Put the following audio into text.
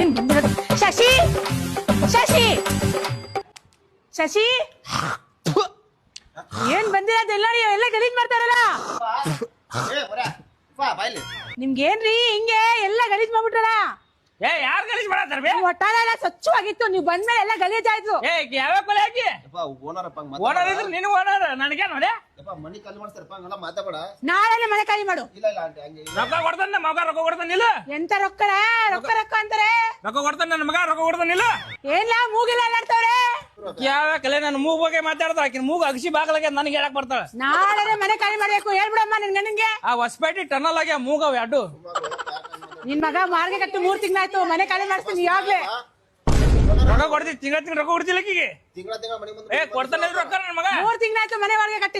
ಏನ್ ಬಂದಿರೋದು? ಶಶಿ ಶಶಿ ಶಶಿ ಏನ್ ಬಂದಿರೋದು? ಎಲ್ಲ ಗಲೀಜ್ ಮಾಡ್ತಾರಲ್ಲ. ನಿಮ್ಗೇನ್ರಿ ಹಿಂಗೆ ಎಲ್ಲ ಗಲೀಜ್ ಮಾಡ್ಬಿಟ್ರಲ್ಲ? ಯಾರು ಗಲೀಜ್ ಮಾಡತ್ತಾರ ಬೇ? ಒಟ್ಟಾರೆಲ್ಲ ಸ್ವಚ್ಛವಾಗಿತ್ತು, ನೀವು ಬಂದ್ಮೇಲೆ ಎಲ್ಲ ಗಲೀಜ್ ಆಯ್ತು. ಯಾವ ಕೊಲೆ ಹಾಕಿ ಓನರ್ ಇದ್ರೆ ನಿನ್ ಓನರ್ ನನಗೆ ನೋಡಿ ಮನಿ ಖಾಲಿ ಮಾಡ್ತಾರಪ್ಪ, ಹಂಗೆಲ್ಲ ಮಾತಾಡ. ನಾಳೆ ಮನೆ ಖಾಲಿ ಮಾಡು. ಇಲ್ಲ ಇಲ್ಲ ಆಂಟಿ, ಹಂಗೆ ಇಲ್ಲ. ರೊಕ್ಕ ಕೊಡ್ತಾನೆ ಮಗ, ರೊಕ್ಕ ಕೊಡ್ತಾನಿಲ್ಲ. ಎಂತ ರೊಕ್ಕ ರೊಕ್ಕ ರೊಕ್ಕ ಅಂತಾರೆ. ರೊಕ್ಕ ಕೊಡ್ತಾನೆ ನನ್ನ ಮಗ, ರೊಕ್ಕ ಕೊಡ್ತಾನಿಲ್ಲ. ಏನ್ಲ ಮೂಗಿಲ್ಲ ಅಲ್ಲಾಡ್ತವ್ರೆ? ಯಾವ ಕಲೆ ನನ್ನ ಮೂಗ್ ಬಗ್ಗೆ ಮಾತಾಡ್ತಾಳ, ಆಕಿನ ಮೂಗ್ ಅಗಸಿ ಬಾಗಲಾಗೆ ನನಗೆ ಹೇಳಕ್ ಬರ್ತಾಳ. ನಾಳೆ ಮನೆ ಖಾಲಿ ಮಾಡ್ಬೇಕು, ಹೇಳ್ಬಿಡಮ್ಮ ನನ್ ಗಂಡನ್ಗೆ. ಆ ಹೊಸಪೇಟೆ ಟನಲ್ ಆಗಿ ಮೂಗವ್ ಅಡ್ಡು. ನಿನ್ ಮಗ ಮಾರ್ಗೆ ಕಟ್ಟು 3 ತಿಂಗಳಾಯ್ತು, ಮನೆ ಖಾಲಿ ಮಾಡಿಸ್ತೀನಿ ಯಾವಾಗ್ಲೇ. ರೊಕ್ಕ ಕೊಡ್ತೀವಿ, ತಿಂಗಳ ರೊಕ್ಕ ಕೊಡ್ತಿಲ್ಲ ಆಕಿಗೆ. ತಿಂಗಳ ಮನಿ ಮುಂದೆ ಕೊಡ್ತಾನೆ ರೊಕ್ಕ ನನ್ನ ಮಗ. 3 ತಿಂಗಳಾಯ್ತು ಮನೆ ಒಳಗೆ ಕಟ್ಟಿ.